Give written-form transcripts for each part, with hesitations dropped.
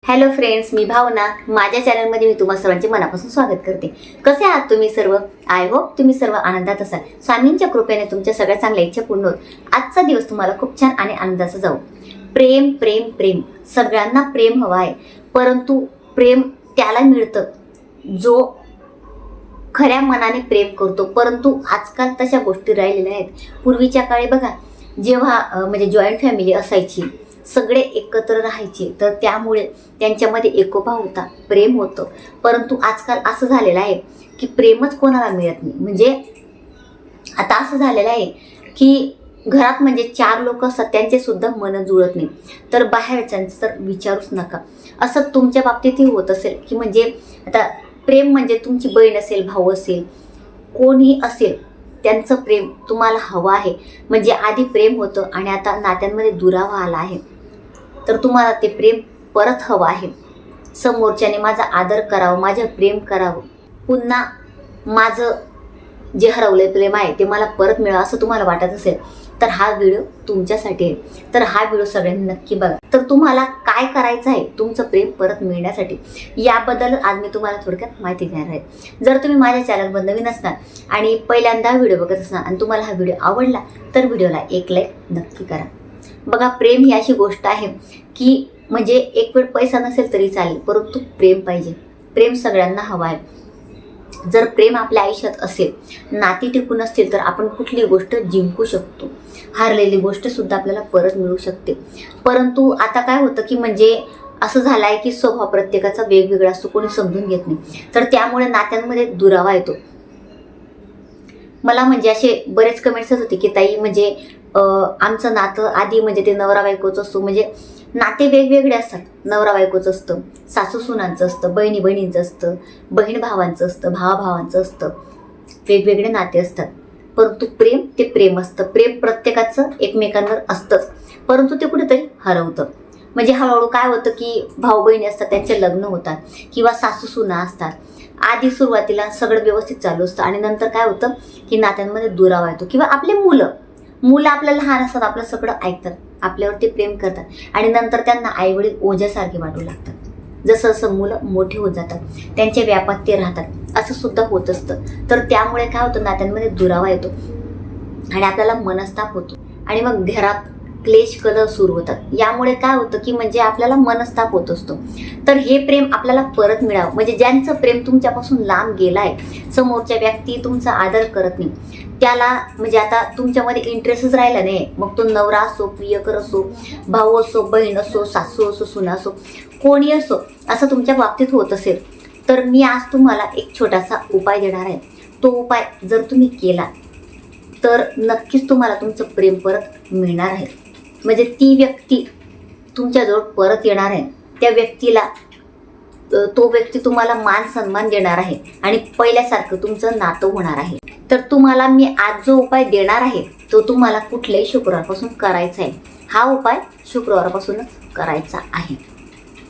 Hello friends, मी भावना. माझ्या चॅनलमध्ये मी तुम्हा सर्वांचे मनापासून स्वागत करते. कसे आहात तुम्ही सर्व? आय होप तुम्ही सर्व आनंदात असाल. स्वामींच्या कृपेने तुमच्या सगळ्या चांगल्या इच्छा पूर्ण होत. आजचा दिवस तुम्हाला खूप छान आणि आनंदाचा जाऊ. प्रेम प्रेम प्रेम, सगळ्यांना प्रेम हवं आहे, परंतु प्रेम त्याला मिळतं जो खऱ्या मनाने प्रेम करतो. परंतु आजकाल तशा गोष्टी राहिलेल्या आहेत. पूर्वीच्या काळी बघा, जेव्हा म्हणजे जॉईंट फॅमिली असायची, सगळे एकत्र राहायचे, तर त्यामुळे त्यांच्यामध्ये एकोपा होता, प्रेम होतं. परंतु आजकाल असं झालेलं आहे की प्रेमच कोणाला मिळत नाही. म्हणजे आता असं झालेलं आहे की घरात म्हणजे 4 लोक असतात, त्यांचे सुद्धा मन जुळत नाही, तर बाहेरच्यांचं तर विचारूच नका. असं तुमच्या बाबतीतही होत असेल की म्हणजे आता प्रेम म्हणजे तुमची बहीण असेल, भाऊ असेल, कोणी असेल, त्यांचं प्रेम तुम्हाला हवं आहे. म्हणजे आधी प्रेम होतं आणि आता नात्यांमध्ये दुरावा आला आहे, तर तुम्हाला ते प्रेम परत हवं आहे. समोरच्याने माझा आदर करावं, माझं प्रेम करावं, पुन्हा माझं जे हरवलं प्रेम आहे ते मला परत मिळावं असं तुम्हाला वाटत असेल, तर हा व्हिडिओ तुमच्यासाठी आहे. तर हा व्हिडिओ सगळ्यांनी नक्की बघा. तर तुम्हाला काय करायचं आहे तुमचं प्रेम परत मिळण्यासाठी, याबद्दल आज मी तुम्हाला थोडक्यात माहिती देणार आहे. जर तुम्ही माझ्या चॅनलवर नवीन असणार आणि पहिल्यांदा व्हिडिओ बघत असणार आणि तुम्हाला हा व्हिडिओ आवडला, तर व्हिडिओला एक लाईक नक्की करा. बघा, प्रेम ही अशी गोष्ट आहे की म्हणजे एक वेळ पैसा नसेल तरी चालेल, परंतु प्रेम पाहिजे. प्रेम सगळ्यांना हवं आहे. जर प्रेम आपल्या आयुष्यात असेल, नाती टिकून असतील, तर आपण कुठली गोष्ट जिंकू शकतो. हारलेली गोष्ट सुद्धा आपल्याला परत मिळू शकते. परंतु आता काय होतं की म्हणजे असं झालं आहे की स्वभाव प्रत्येकाचा वेगवेगळा असतो, कोणी समजून घेत नाही, तर त्यामुळे नात्यांमध्ये दुरावा येतो. मला म्हणजे असे बरेच कमेंट्स होते की ताई म्हणजे आमचं नातं आधी म्हणजे ते नवरा बायकोचं असतो, म्हणजे नाते वेगवेगळे असतात. नवरा बायकोचं असतं, सासू सुनांचं असतं, बहिणी बहिणींचं असतं, बहीण भावांचं असतं, भावा भावांचं असतं, वेगवेगळे नाते असतात. परंतु प्रेम ते प्रेम असतं. प्रेम प्रत्येकाचं एकमेकांवर असतंच, परंतु ते कुठेतरी हरवतं. म्हणजे हळूहळू काय होतं की भाऊ बहिणी असतात, त्यांचे लग्न होतात, किंवा सासू सुना असतात. आधी सुरुवातीला सगळं व्यवस्थित चालू असतं आणि नंतर काय होतं की नात्यांमध्ये दुरावा येतो. किंवा आपले मुलं आपल्याला लहान असतात, आपलं सगळं ऐकतात, आपल्यावरती प्रेम करतात, आणि नंतर त्यांना आईवडील ओझ्यासारखे वाटू लागतात. जसं जसं मुलं मोठे होत जातात, त्यांच्या व्यापात ते राहतात, असं सुद्धा होत असतं. तर त्यामुळे काय होतं, नात्यांमध्ये दुरावा येतो आणि आपल्याला मनस्ताप होतो, आणि मग घरात क्लेश कलह सुरू होतात. यामुळे काय होतं की म्हणजे आपल्याला मनस्ताप होत असतो. तर हे प्रेम आपल्याला परत मिळावं, म्हणजे ज्यांचं प्रेम तुमच्यापासून लांब गेलं आहे, समोरच्या व्यक्ती तुमचा आदर करत नाही, त्याला म्हणजे आता तुमच्यामध्ये इंटरेस्टच राहिला नाही, मग तो नवरा असो, प्रियकर असो, भाऊ असो, बहीण असो, सासू असो, सुना असो, कोणी असो, असं तुमच्या बाबतीत होत असेल, तर मी आज तुम्हाला एक छोटासा उपाय देणार आहे. तो उपाय जर तुम्ही केला तर नक्कीच तुम्हाला तुमचं प्रेम परत मिळणार आहे. म्हणजे ती व्यक्ती तुमच्याजवळ परत येणार आहे. त्या व्यक्तीला तो व्यक्ती तुम्हाला मान सन्मान देणार आहे आणि पहिल्यासारखं तुमचं नातं होणार आहे. तर तुम्हाला मी आज जो उपाय देणार आहे तो तुम्हाला कुठल्याही शुक्रवारपासून करायचा आहे. हा उपाय शुक्रवारपासूनच करायचा आहे,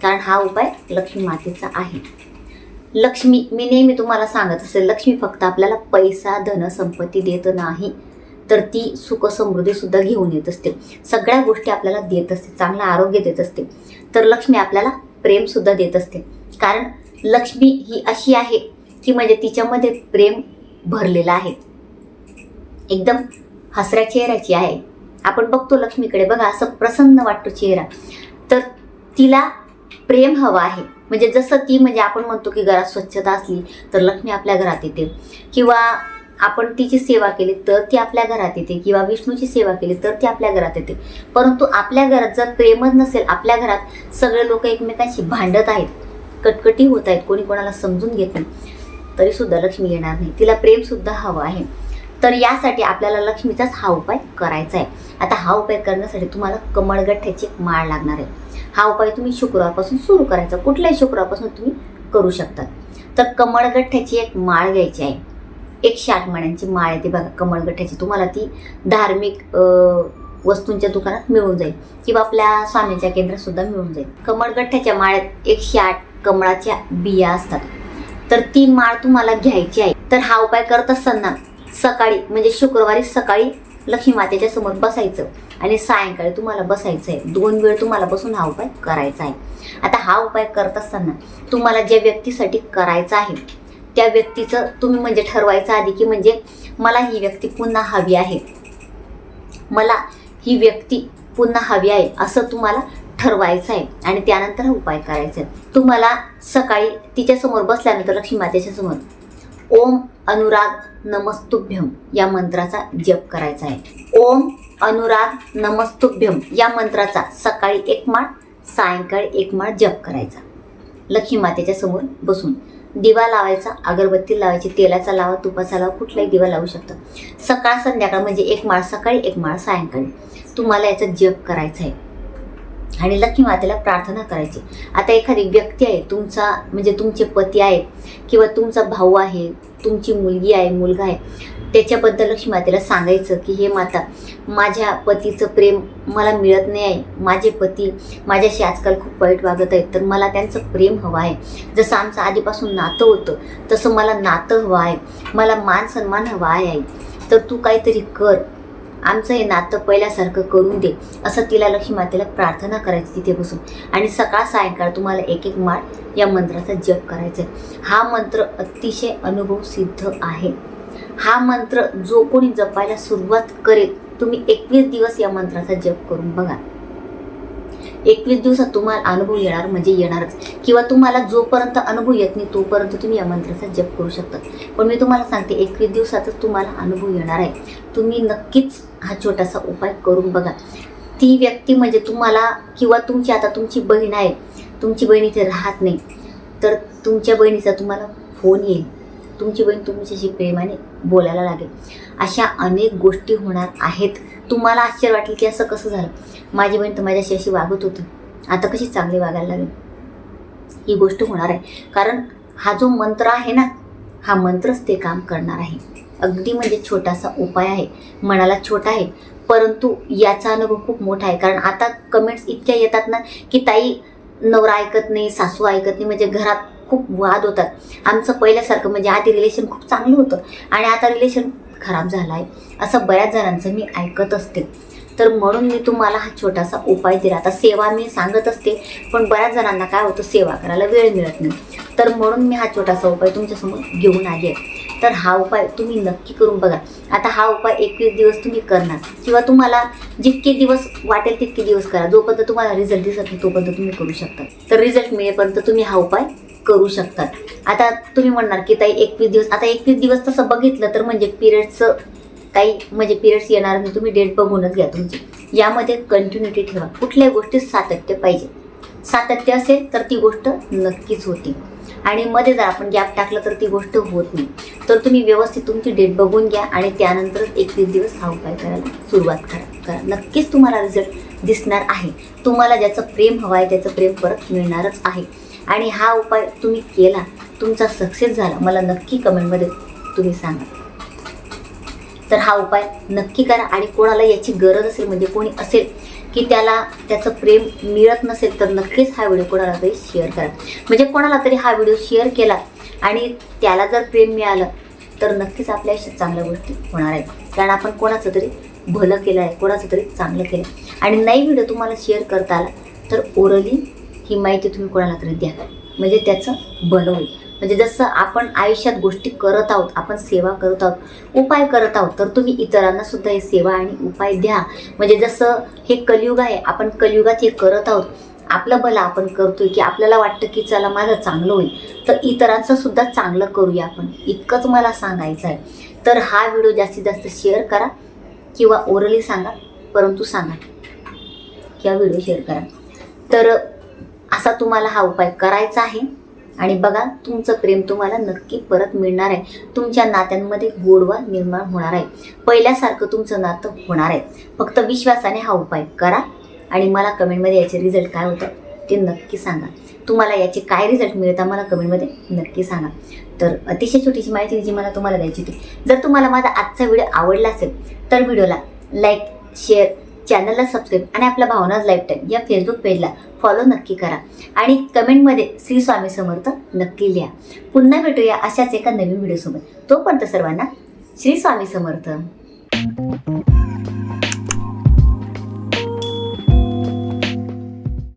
कारण हा उपाय लक्ष्मी मातेचा आहे. लक्ष्मी, मी नेहमी तुम्हाला सांगत असेल, लक्ष्मी फक्त आपल्याला पैसा धन संपत्ती देत नाही, तर ती सुख समृद्धी सुद्धा घेऊन येत असते. सगळ्या गोष्टी आपल्याला देत असते, चांगलं आरोग्य देत असते. तर लक्ष्मी आपल्याला प्रेम सुद्धा देत असते, कारण लक्ष्मी ही अशी आहे की म्हणजे तिच्यामध्ये प्रेम भरलेला आहे, एकदम हसऱ्या चेहऱ्याची आहे. आपण बघतो लक्ष्मीकडे, बघा असं प्रसन्न वाटतो चेहरा. तर तिला प्रेम हवं आहे. म्हणजे जसं ती म्हणजे आपण म्हणतो की घरात स्वच्छता असली तर लक्ष्मी आपल्या घरात येते, किंवा आपण तिची सेवा केली तर ती आपल्या घरात येते, किंवा विष्णूची सेवा केली तर ती आपल्या घरात येते. परंतु आपल्या घरात जर प्रेमच नसेल, आपल्या घरात सगळे लोक एकमेकांशी भांडत आहेत, कटकटी होत आहेत, कोणी कोणाला समजून घेत नाही, तरी सुद्धा लक्ष्मी येणार नाही. तिला प्रेम सुद्धा हवं आहे. तर यासाठी आपल्याला लक्ष्मीचाच हा उपाय करायचा आहे. आता हा उपाय करण्यासाठी तुम्हाला कमळगठ्ठ्याची माळ लागणार आहे. हा उपाय तुम्ही शुक्रवारपासून सुरू करायचा, कुठल्याही शुक्रवारपासून तुम्ही करू शकता. तर कमळगठ्ठ्याची एक माळ घ्यायची आहे. 108 मण्यांची माळ येते बघा कमळगठ्ठ्याची. तुम्हाला ती धार्मिक वस्तूंच्या दुकानात मिळून जाईल, किंवा आपल्या स्वामीच्या केंद्रात सुद्धा मिळून जाईल. कमळगठ्ठ्याच्या माळ्यात 108 कमळाच्या बिया असतात, तर ती माळ तुम्हाला घ्यायची आहे. तर हा उपाय करत असताना सकाळी म्हणजे शुक्रवारी सकाळी लक्ष्मी मातेच्या समोर बसायचं आणि सायंकाळी तुम्हाला बसायचं आहे. 2 वेळ तुम्हाला बसून हा उपाय करायचा आहे. आता हा उपाय करत असताना तुम्हाला ज्या व्यक्तीसाठी करायचा आहे त्या व्यक्तीचं तुम्ही म्हणजे ठरवायचं आधी की म्हणजे मला ही व्यक्ती पुन्हा हवी आहे, मला ही व्यक्ती पुन्हा हवी आहे असं तुम्हाला ठरवायचं आहे आणि त्यानंतर हा उपाय करायचा आहे. तुम्हाला सकाळी तिच्यासमोर बसल्यानंतर लक्ष्मी मातेच्या समोर ओम अनुराग नमस्तुभ्यम या मंत्राचा जप करायचा आहे. ओम अनुराग नमस्तुभ्यम या मंत्राचा सकाळी 1 माळ, सायंकाळी 1 माळ जप करायचा. लक्ष्मी मातेच्या समोर बसून दिवा लावायचा, अगरबत्ती लावायची, तेलाचा लावा, तुपाचा लावा, कुठलाही दिवा लावू शकता. सकाळ संध्याकाळ म्हणजे 1 माळ सकाळी, 1 माळ सायंकाळी तुम्हाला याचा जप करायचा आहे आणि लक्ष्मी मातेला प्रार्थना करायची. आता एखादी व्यक्ती आहे, तुमचा म्हणजे तुमचे पती आहेत किंवा तुमचा भाऊ आहे, तुमची मुलगी आहे, मुलगा आहे, त्याच्याबद्दल लक्ष्मी मातेला सांगायचं की हे माता, माझ्या पतीचं प्रेम मला मिळत नाही आहे, माझे पती माझ्याशी आजकाल खूप वाईट वागत आहेत, तर मला त्यांचं प्रेम हवं आहे. जसं आमचं आधीपासून नातं होतं तसं मला नातं हवं आहे, मला मान सन्मान हवा आहे, तर तू काहीतरी कर, आमचं हे नातं पहिल्यासारखं करून दे, असं तिला लक्ष्मी मातेला प्रार्थना करायची तिथे बसून. आणि सकाळ सायंकाळ तुम्हाला 1 माळ या मंत्राचा जप करायचा आहे. हा मंत्र अतिशय अनुभव सिद्ध आहे. हा मंत्र जो कोणी जपायला सुरुवात करेल, तुम्ही 21 दिवस या मंत्राचा जप करून बघा. 21 दिवसात तुम्हाला अनुभव येणार म्हणजे येणारच, किंवा तुम्हाला जोपर्यंत अनुभव येत नाही तोपर्यंत तुम्ही या मंत्राचा जप करू शकता. पण मी तुम्हाला सांगते 21 दिवसातच तुम्हाला अनुभव येणार आहे. तुम्ही नक्कीच हा छोटासा उपाय करून बघा. ती व्यक्ती म्हणजे तुम्हाला किंवा तुमची आता तुमची बहीण आहे, तुमची बहीण इथे राहत नाही, तर तुमच्या बहिणीचा तुम्हाला फोन येईल, तुमची बहीण तुमच्याशी प्रेमाने बोलायला लागेल. अशा अनेक गोष्टी होणार आहेत. तुम्हाला आश्चर्य वाटेल की असं कसं झालं, माझी बहीण तर माझ्याशी अशी वागत होती, आता कशी चांगली वागायला लागेल. ही गोष्ट होणार आहे, कारण हा जो मंत्र आहे ना, हा मंत्रच ते काम करणार आहे. अगदी म्हणजे छोटासा उपाय आहे, मनाला छोटा आहे, परंतु याचा अनुभव खूप मोठा आहे. कारण आता कमेंट्स इतक्या येतात ना की ताई, नवरा ऐकत नाही, सासू ऐकत नाही, म्हणजे घरात खूप वाद होतात. आमचं पहिल्यासारखं म्हणजे आधी रिलेशन खूप चांगलं होतं आणि आता रिलेशन खराब झालं आहे, असं बऱ्याच जणांचं मी ऐकत असते. तर म्हणून मी तुम्हाला हा छोटासा उपाय दिला. आता सेवा मी सांगत असते, पण बऱ्याच जणांना काय होतं, सेवा करायला वेळ मिळत नाही, तर म्हणून मी हा छोटासा उपाय तुमच्यासमोर घेऊन आली आहे. तर हा उपाय तुम्ही नक्की करून बघा. आता हा उपाय 21 दिवस तुम्ही करणार, किंवा तुम्हाला जितके दिवस वाटेल तितके दिवस करा. जोपर्यंत तुम्हाला रिझल्ट दिसत नाही तोपर्यंत तुम्ही करू शकता. तर रिझल्ट मिळेपर्यंत तुम्ही हा उपाय करू शकतात. आता तुम्ही म्हणणार की ताई 21 दिवस, आता 21 दिवस तसं बघितलं तर म्हणजे पिरियड्सचं काही म्हणजे पिरियड्स येणार नाही, तुम्ही डेट बघूनच घ्या तुमची. यामध्ये कंटिन्युटी ठेवा, कुठल्याही गोष्टीत सातत्य पाहिजे. सातत्य असेल तर ती गोष्ट नक्कीच होती, आणि मध्ये जर आपण गॅप टाकलं तर ती गोष्ट होत नाही. तर तुम्ही व्यवस्थित तुमची डेट बघून घ्या आणि त्यानंतरच 21 दिवस हा उपाय करायला सुरुवात करा. नक्कीच तुम्हाला रिझल्ट दिसणार आहे. तुम्हाला ज्याचं प्रेम हवं आहे त्याचं प्रेम परत मिळणारच आहे. आणि हा उपाय तुम्ही केला, तुमचा सक्सेस झाला, मला नक्की कमेंटमध्ये तुम्ही सांगा. तर हा उपाय नक्की करा. आणि कोणाला याची गरज असेल, म्हणजे कोणी असेल की त्याला त्याचं प्रेम मिळत नसेल, तर नक्कीच हा व्हिडिओ कोणाला तरी शेअर करा. म्हणजे कोणाला तरी हा व्हिडिओ शेअर केला आणि त्याला जर प्रेम मिळालं तर नक्कीच आपल्या आयुष्यात चांगल्या गोष्टी होणार आहेत. कारण आपण कोणाचं तरी भलं केलं आहे, कोणाचं तरी चांगलं केलं. आणि नाही व्हिडिओ तुम्हाला शेअर करता आला तर ओरली ही माहिती तुम्ही कोणाला तरी द्या, म्हणजे त्याचं भलं होईल. म्हणजे जसं आपण आयुष्यात गोष्टी करत आहोत, आपण सेवा करत आहोत, उपाय करत आहोत, तर तुम्ही इतरांना सुद्धा हे सेवा आणि उपाय द्या. म्हणजे जसं हे कलियुग आहे, आपण कलियुगात हे करत आहोत, आपलं भलं आपण करतोय, की आपल्याला वाटतं की चला माझं चांगलं होईल, तर इतरांचं सुद्धा चांगलं करूया आपण, इतकंच मला सांगायचं आहे. तर हा व्हिडिओ जास्तीत जास्त शेअर करा किंवा ओरली सांगा, परंतु सांगा किंवा व्हिडिओ शेअर करा. तर असा तुम्हाला हा उपाय करायचा आहे. आणि बघा, तुमचं प्रेम तुम्हाला नक्की परत मिळणार आहे. तुमच्या नात्यांमध्ये गोडवा निर्माण होणार आहे, पहिल्यासारखं तुमचं नातं होणार आहे. फक्त विश्वासाने हा उपाय करा आणि मला कमेंटमध्ये याचे रिझल्ट काय होतं ते नक्की सांगा. तुम्हाला याचे काय रिझल्ट मिळतात मला कमेंटमध्ये नक्की सांगा. तर अतिशय छोटीशी माहिती जी मला तुम्हाला द्यायची होती. जर तुम्हाला माझा आजचा व्हिडिओ आवडला असेल तर व्हिडिओला लाईक, शेअर, चॅनलला सबस्क्राईब आणि आपल्या भावनाज लाईफटाईम या फेसबुक पेजला फॉलो नक्की करा. आणि कमेंटमध्ये श्री स्वामी समर्थ नक्की लिहा. पुन्हा भेटूया अशाच एका नवीन व्हिडिओसोबत. तोपर्यंत सर्वांना श्री स्वामी समर्थ.